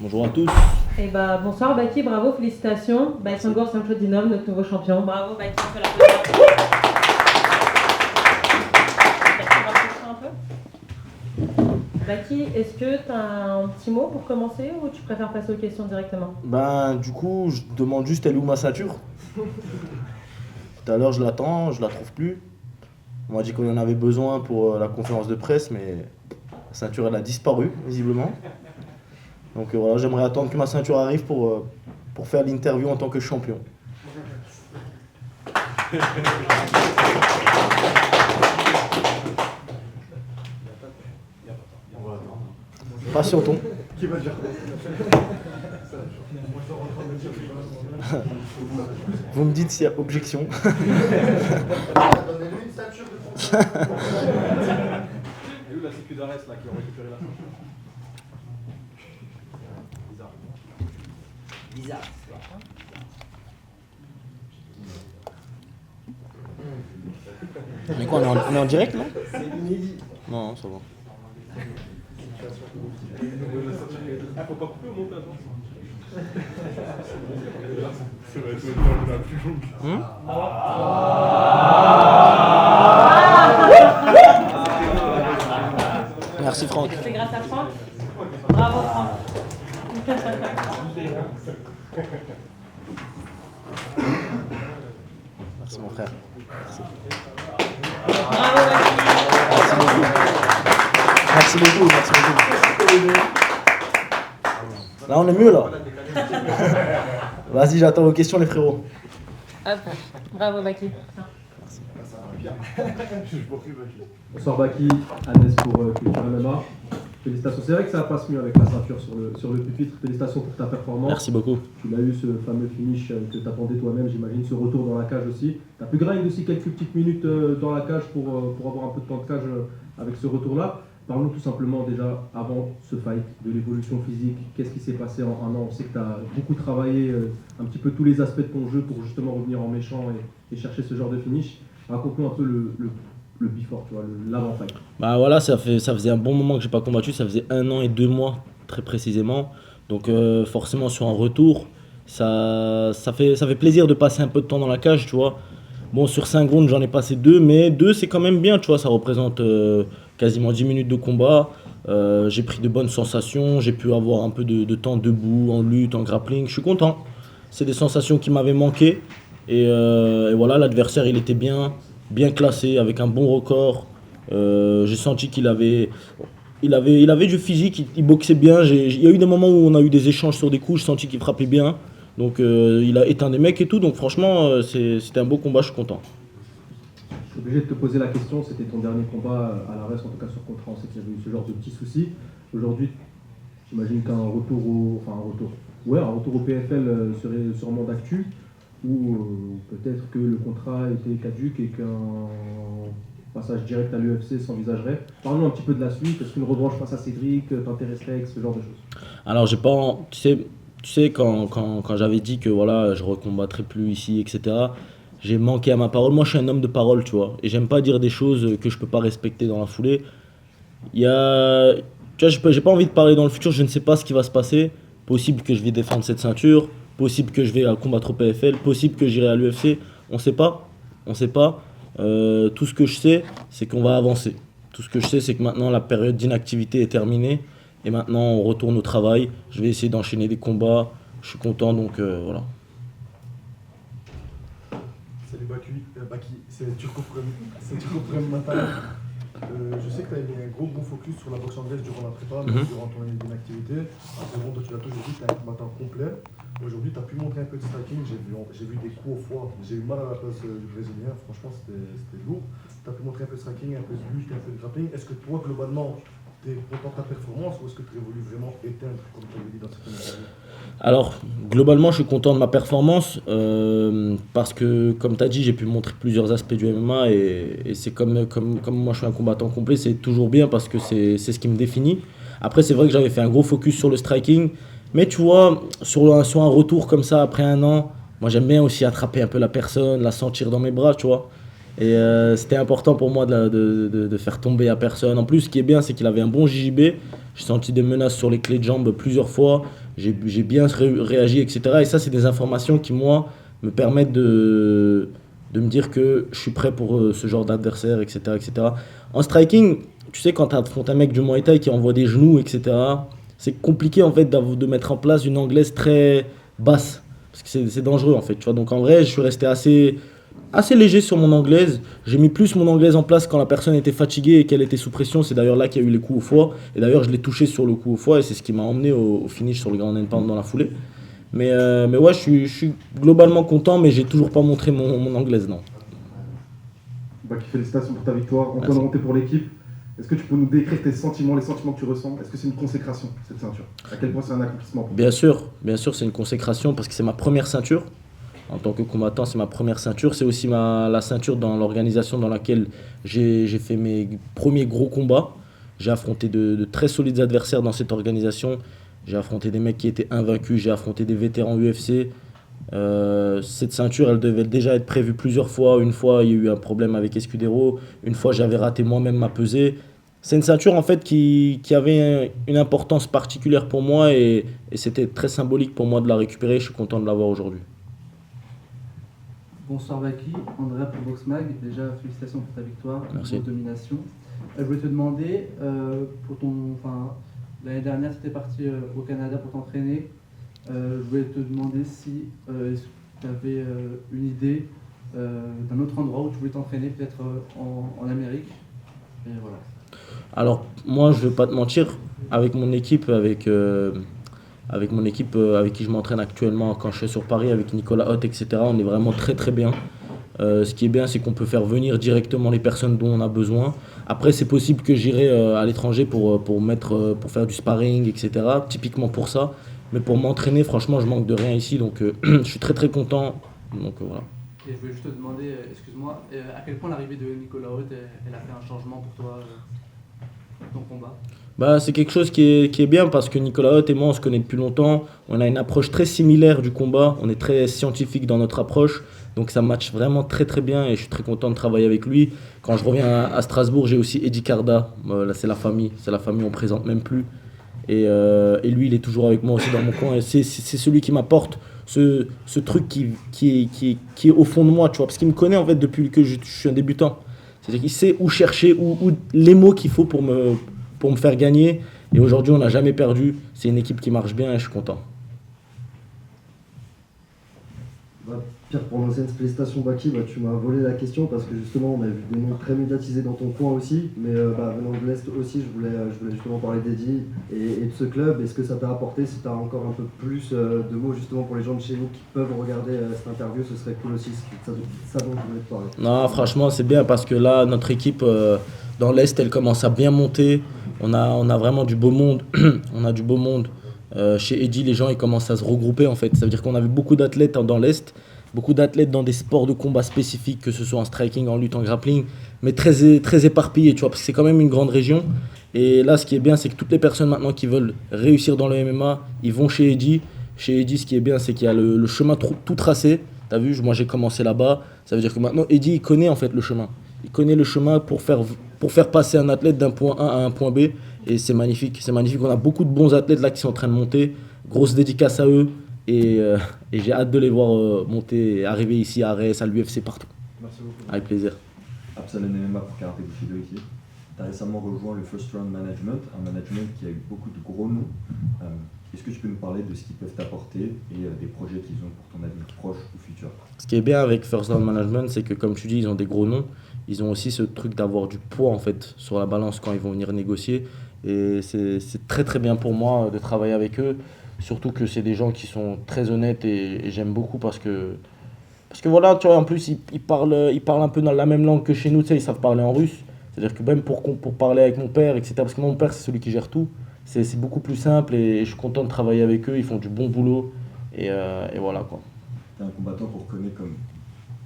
Bonjour à tous. Bonsoir Baki, bravo, félicitations. Sangor Samchodinov, notre nouveau champion. Bravo Baki, on fait l'applaudissement. Baki, est-ce que tu as un petit mot pour commencer ou tu préfères passer aux questions directement? Du coup, je demande juste elle est où ma ceinture. Tout à l'heure, je l'attends, je la trouve plus. On m'a dit qu'on en avait besoin pour la conférence de presse, mais la ceinture elle a disparu, visiblement. Donc voilà, j'aimerais attendre que ma ceinture arrive pour faire l'interview en tant que champion. Patientons. Qui va dire Vous me dites s'il y a objection. Donnez-lui une ceinture de fonction. Et où la sécu d'Arès là qui ont récupéré la ceinture? Bizarre. Mais quoi, on est en direct là? C'est inédit. Non, ça va. Ah, faut pas couper au montage. Ça va être la plus longue. Merci Franck. C'est grâce à Franck. Bravo Franck. Merci mon frère. Merci. Bravo Baki. Merci beaucoup. Merci beaucoup. Là on est mieux là. Vas-y, j'attends vos questions les frérots. Hop. Bravo Baki. Bonsoir Baki, Agnès pour Culture MMA. Félicitations, c'est vrai que ça passe mieux avec la ceinture sur le pupitre. Félicitations pour ta performance. Merci beaucoup. Tu l'as eu ce fameux finish que tu attendais toi-même, j'imagine, ce retour dans la cage aussi. Tu as pu grind aussi quelques petites minutes dans la cage pour avoir un peu de temps de cage avec ce retour-là. Parlons tout simplement déjà avant ce fight, de l'évolution physique. Qu'est-ce qui s'est passé en un an? On sait que tu as beaucoup travaillé un petit peu tous les aspects de ton jeu pour justement revenir en méchant et chercher ce genre de finish. Raconte-nous un peu le before, tu vois, l'avant-fight. Bah voilà, ça faisait un bon moment que j'ai pas combattu, ça faisait 1 an et 2 mois très précisément. Donc forcément sur un retour, ça fait plaisir de passer un peu de temps dans la cage, tu vois. Bon, sur 5 rounds, j'en ai passé 2, mais 2 c'est quand même bien, tu vois, ça représente quasiment 10 minutes de combat. J'ai pris de bonnes sensations, j'ai pu avoir un peu de temps debout, en lutte, en grappling, je suis content. C'est des sensations qui m'avaient manqué. Et voilà, l'adversaire il était bien classé, avec un bon record. J'ai senti qu'il avait du physique, il boxait bien. Il y a eu des moments où on a eu des échanges sur des coups, j'ai senti qu'il frappait bien. Donc il a éteint des mecs et tout, donc franchement c'était un beau combat, je suis content. Je suis obligé de te poser la question, c'était ton dernier combat à l'ARES, en tout cas sur contrat, on sait qu'il y avait eu ce genre de petits soucis. Aujourd'hui, j'imagine qu'un retour au PFL serait sûrement d'actu, ou peut-être que le contrat était caduc et qu'un passage direct à l'UFC s'envisagerait. Parlons un petit peu de la suite, est-ce qu'une revanche face à Cédric t'intéresserait, ce genre de choses? Alors tu sais quand j'avais dit que voilà, je recombattrais plus ici, etc., j'ai manqué à ma parole. Moi je suis un homme de parole, tu vois, et j'aime pas dire des choses que je peux pas respecter dans la foulée. Tu vois, j'ai pas envie de parler dans le futur, je ne sais pas ce qui va se passer. Possible que je vais défendre cette ceinture, possible que je vais combattre au PFL, possible que j'irai à l'UFC, on sait pas. Tout ce que je sais, c'est qu'on va avancer. Tout ce que je sais, c'est que maintenant la période d'inactivité est terminée et maintenant on retourne au travail. Je vais essayer d'enchaîner des combats, je suis content, donc voilà. Salut Baki, c'est Turcoprem Matal. Je sais que tu as mis un gros focus sur la boxe anglaise durant la prépa, durant ton année d'inactivité. Après, bon, toi, tu l'as toujours dit, tu es un combattant complet. Aujourd'hui, tu as pu montrer un peu de striking. J'ai vu des coups au foie. J'ai eu mal à la place du Brésilien. Franchement, c'était lourd. Tu as pu montrer un peu de striking, un peu de lutte, un peu de grappling. Est-ce que toi, globalement, tu es content de ta performance ou est-ce que tu évolues vraiment éteindre, comme tu avais dit dans cette interview? Alors, globalement, je suis content de ma performance parce que, comme tu as dit, j'ai pu montrer plusieurs aspects du MMA et c'est comme moi je suis un combattant complet, c'est toujours bien parce que c'est ce qui me définit. Après, c'est vrai que j'avais fait un gros focus sur le striking, mais tu vois, sur un retour comme ça après 1 an, moi j'aime bien aussi attraper un peu la personne, la sentir dans mes bras, tu vois. Et c'était important pour moi de faire tomber à personne. En plus, ce qui est bien, c'est qu'il avait un bon JJB. J'ai senti des menaces sur les clés de jambes plusieurs fois. j'ai bien réagi, etc. Et ça, c'est des informations qui, moi, me permettent de me dire que je suis prêt pour ce genre d'adversaire, etc., etc. En striking, tu sais, quand tu affrontes un mec du Muay Thai qui envoie des genoux, etc., c'est compliqué en fait de mettre en place une anglaise très basse. Parce que c'est dangereux en fait, tu vois. Donc en vrai, je suis resté assez léger sur mon anglaise. J'ai mis plus mon anglaise en place quand la personne était fatiguée et qu'elle était sous pression. C'est d'ailleurs là qu'il y a eu les coups au foie. Et d'ailleurs, je l'ai touché sur le coup au foie et c'est ce qui m'a emmené au finish sur le ground and pound dans la foulée. Mais ouais, je suis globalement content, mais j'ai toujours pas montré mon anglaise, non. Baki, félicitations pour ta victoire. Antoine Merci. Ronté pour l'équipe. Est-ce que tu peux nous décrire tes sentiments, les sentiments que tu ressens? Est-ce que c'est une consécration, cette ceinture? À quel point c'est un accomplissement pour toi? Bien sûr, c'est une consécration parce que c'est ma première ceinture. En tant que combattant, c'est ma première ceinture. C'est aussi la ceinture dans l'organisation dans laquelle j'ai fait mes premiers gros combats. J'ai affronté de très solides adversaires dans cette organisation. J'ai affronté des mecs qui étaient invaincus. J'ai affronté des vétérans UFC. Cette ceinture, elle devait déjà être prévue plusieurs fois. Une fois, il y a eu un problème avec Escudero. Une fois, j'avais raté moi-même ma pesée. C'est une ceinture en fait qui avait une importance particulière pour moi et c'était très symbolique pour moi de la récupérer. Je suis content de l'avoir aujourd'hui. Bonsoir Baki, Andrea pour Boxmag. Déjà, félicitations pour ta victoire, Merci. pour domination. Je voulais te demander, l'année dernière, tu étais parti au Canada pour t'entraîner. Je voulais te demander si tu avais une idée d'un autre endroit où tu voulais t'entraîner, peut-être en Amérique. Et voilà. Alors moi, je vais pas te mentir, avec mon équipe, avec qui je m'entraîne actuellement quand je suis sur Paris, avec Nicolas Hoth, etc. On est vraiment très très bien. Ce qui est bien, c'est qu'on peut faire venir directement les personnes dont on a besoin. Après, c'est possible que j'irai à l'étranger pour faire du sparring, etc. Typiquement pour ça. Mais pour m'entraîner, franchement, je manque de rien ici. Donc je suis très très content. Donc voilà. Et je voulais juste te demander, excuse-moi, à quel point l'arrivée de Nicolas Hoth, elle a fait un changement pour toi dans ton combat? Bah, c'est quelque chose qui est bien parce que Nicolas Hoth et moi, on se connaît depuis longtemps. On a une approche très similaire du combat. On est très scientifique dans notre approche. Donc ça match vraiment très très bien et je suis très content de travailler avec lui. Quand je reviens à Strasbourg, j'ai aussi Eddie Carda. Là, c'est la famille, on ne présente même plus. Et lui, il est toujours avec moi aussi dans mon coin. Et c'est celui qui m'apporte ce truc qui est au fond de moi, tu vois. Parce qu'il me connaît en fait depuis que je suis un débutant. C'est-à-dire qu'il sait où chercher, où les mots qu'il faut pour me faire gagner. Et aujourd'hui, on n'a jamais perdu. C'est une équipe qui marche bien et je suis content. Pierre, pour l'ancienne félicitations Baki, tu m'as volé la question parce que justement on a vu des noms très médiatisés dans ton coin aussi, mais venant de l'Est aussi, je voulais justement parler d'Eddie et de ce club. Est-ce que ça t'a apporté, si tu as encore un peu plus de mots justement pour les gens de chez nous qui peuvent regarder cette interview, ce serait cool aussi, c'est ça dont je voulais te parler. Non, franchement, c'est bien parce que là, notre équipe dans l'Est, elle commence à bien monter. On a vraiment du beau monde. On a du beau monde. Chez Eddie, les gens ils commencent à se regrouper en fait. Ça veut dire qu'on avait beaucoup d'athlètes dans l'Est. Beaucoup d'athlètes dans des sports de combat spécifiques, que ce soit en striking, en lutte, en grappling, mais très éparpillés, tu vois, parce que c'est quand même une grande région. Et là, ce qui est bien, c'est que toutes les personnes maintenant qui veulent réussir dans le MMA, ils vont chez Eddie. Chez Eddie, ce qui est bien, c'est qu'il y a le chemin tout tracé. T'as vu, moi j'ai commencé là-bas. Ça veut dire que maintenant, Eddie, il connaît en fait le chemin. Il connaît le chemin pour faire passer un athlète d'un point A à un point B. Et c'est magnifique. C'est magnifique. On a beaucoup de bons athlètes là qui sont en train de monter. Grosse dédicace à eux. Et j'ai hâte de les voir monter et arriver ici à Arès, à l'UFC, partout. Merci beaucoup. Avec plaisir. Absalon MMA pour Karaté Bushido ici. Tu as récemment rejoint le First Round Management, un management qui a eu beaucoup de gros noms. Est-ce que tu peux nous parler de ce qu'ils peuvent t'apporter et des projets qu'ils ont pour ton avenir proche ou futur? Ce qui est bien avec First Round Management, c'est que comme tu dis, ils ont des gros noms. Ils ont aussi ce truc d'avoir du poids en fait sur la balance quand ils vont venir négocier. Et c'est très très bien pour moi de travailler avec eux. Surtout que c'est des gens qui sont très honnêtes et j'aime beaucoup parce que voilà, tu vois, en plus ils parlent un peu dans la même langue que chez nous, tu sais, ils savent parler en russe. C'est-à-dire que même pour parler avec mon père, etc., parce que mon père c'est celui qui gère tout, c'est beaucoup plus simple et je suis content de travailler avec eux, ils font du bon boulot et voilà quoi. Tu es un combattant qu'on reconnaît comme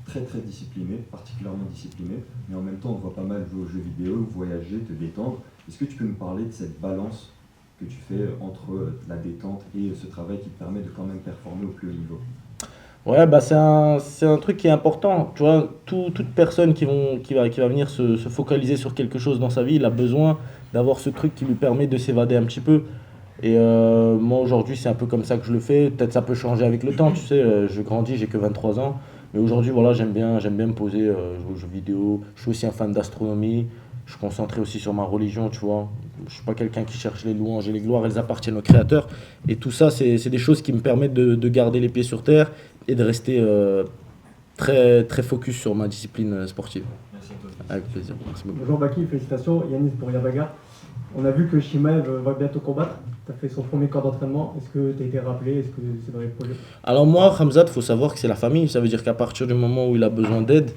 très très discipliné, particulièrement discipliné, mais en même temps on voit pas mal jouer aux jeux vidéo, voyager, te détendre. Est-ce que tu peux nous parler de cette balance que tu fais entre la détente et ce travail qui te permet de quand même performer au plus haut niveau? Ouais, bah c'est un truc qui est important. Tu vois, toute personne qui va venir se focaliser sur quelque chose dans sa vie, il a besoin d'avoir ce truc qui lui permet de s'évader un petit peu. Et moi aujourd'hui c'est un peu comme ça que je le fais. Peut-être ça peut changer avec le temps, tu sais. Je grandis, j'ai que 23 ans. Mais aujourd'hui voilà, j'aime bien me poser, jouer aux jeux vidéo. Je suis aussi un fan d'astronomie. Je suis concentré aussi sur ma religion, tu vois. Je suis pas quelqu'un qui cherche les louanges et les gloires, elles appartiennent au Créateur. Et tout ça, c'est des choses qui me permettent de garder les pieds sur terre et de rester très, très focus sur ma discipline sportive. Merci à toi. Avec plaisir. Merci beaucoup. Bonjour Baki, félicitations. Yanis pour Yabaga. On a vu que Shimaev va bientôt combattre. Tu as fait son premier camp d'entraînement. Est-ce que tu as été rappelé? Est-ce que c'est dans les projets? Alors moi, Khamzat, il faut savoir que c'est la famille. Ça veut dire qu'à partir du moment où il a besoin d'aide,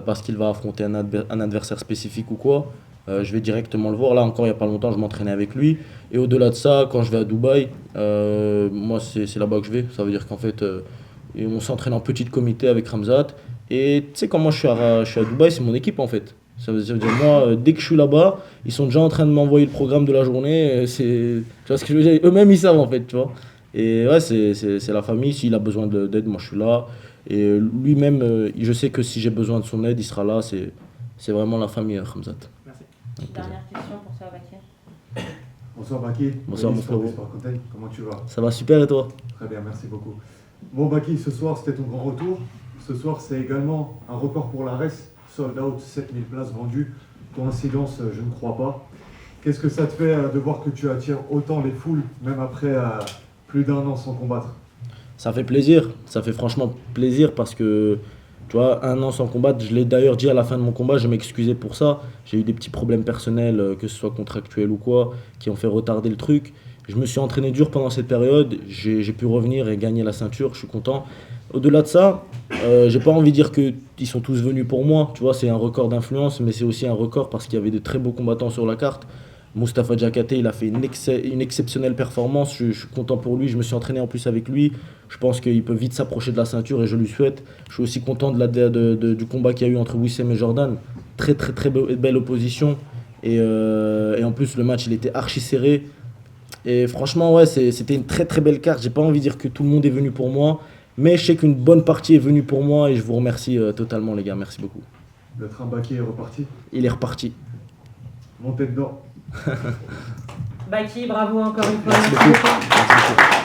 parce qu'il va affronter un adversaire spécifique ou quoi, je vais directement le voir. Là encore, il n'y a pas longtemps, je m'entraînais avec lui. Et au-delà de ça, quand je vais à Dubaï, moi, c'est là-bas que je vais. Ça veut dire qu'en fait, on s'entraîne en petit comité avec Khamzat. Et tu sais, quand moi je suis à Dubaï, c'est mon équipe en fait. Ça veut dire, moi, dès que je suis là-bas, ils sont déjà en train de m'envoyer le programme de la journée. Tu vois ce que je veux dire? Eux-mêmes, ils savent en fait, tu vois. Et ouais, c'est la famille. S'il a besoin d'aide, moi je suis là. Et lui-même, je sais que si j'ai besoin de son aide, il sera là. C'est vraiment la famille, Khamzat. Merci. Dernière question pour toi, Baki. Bonsoir Baki. Bonsoir, mon frérot. Sport Content. Comment tu vas? Ça va super et toi? Très bien, merci beaucoup. Bon Baki, ce soir c'était ton grand retour. Ce soir c'est également un record pour la RES. Sold out, 7000 places vendues. Coïncidence, je ne crois pas. Qu'est-ce que ça te fait de voir que tu attires autant les foules, même après plus d'1 an sans combattre? Ça fait plaisir, ça fait franchement plaisir parce que, tu vois, 1 an sans combattre, je l'ai d'ailleurs dit à la fin de mon combat, je m'excusais pour ça. J'ai eu des petits problèmes personnels, que ce soit contractuels ou quoi, qui ont fait retarder le truc. Je me suis entraîné dur pendant cette période, j'ai pu revenir et gagner la ceinture, je suis content. Au-delà de ça, j'ai pas envie de dire qu'ils sont tous venus pour moi, tu vois, c'est un record d'influence, mais c'est aussi un record parce qu'il y avait de très beaux combattants sur la carte. Moustapha Diakhaté, il a fait une exceptionnelle performance, je suis content pour lui, je me suis entraîné en plus avec lui. Je pense qu'il peut vite s'approcher de la ceinture et je lui souhaite. Je suis aussi content du combat qu'il y a eu entre Wissem et Jordan. Très très très belle opposition. Et en plus le match il était archi serré. Et franchement ouais, c'était une très très belle carte. J'ai pas envie de dire que tout le monde est venu pour moi. Mais je sais qu'une bonne partie est venue pour moi et je vous remercie totalement les gars. Merci beaucoup. Le train Baki est reparti. Il est reparti. Montez dedans. Baki, bravo encore une fois. Merci beaucoup. Merci beaucoup.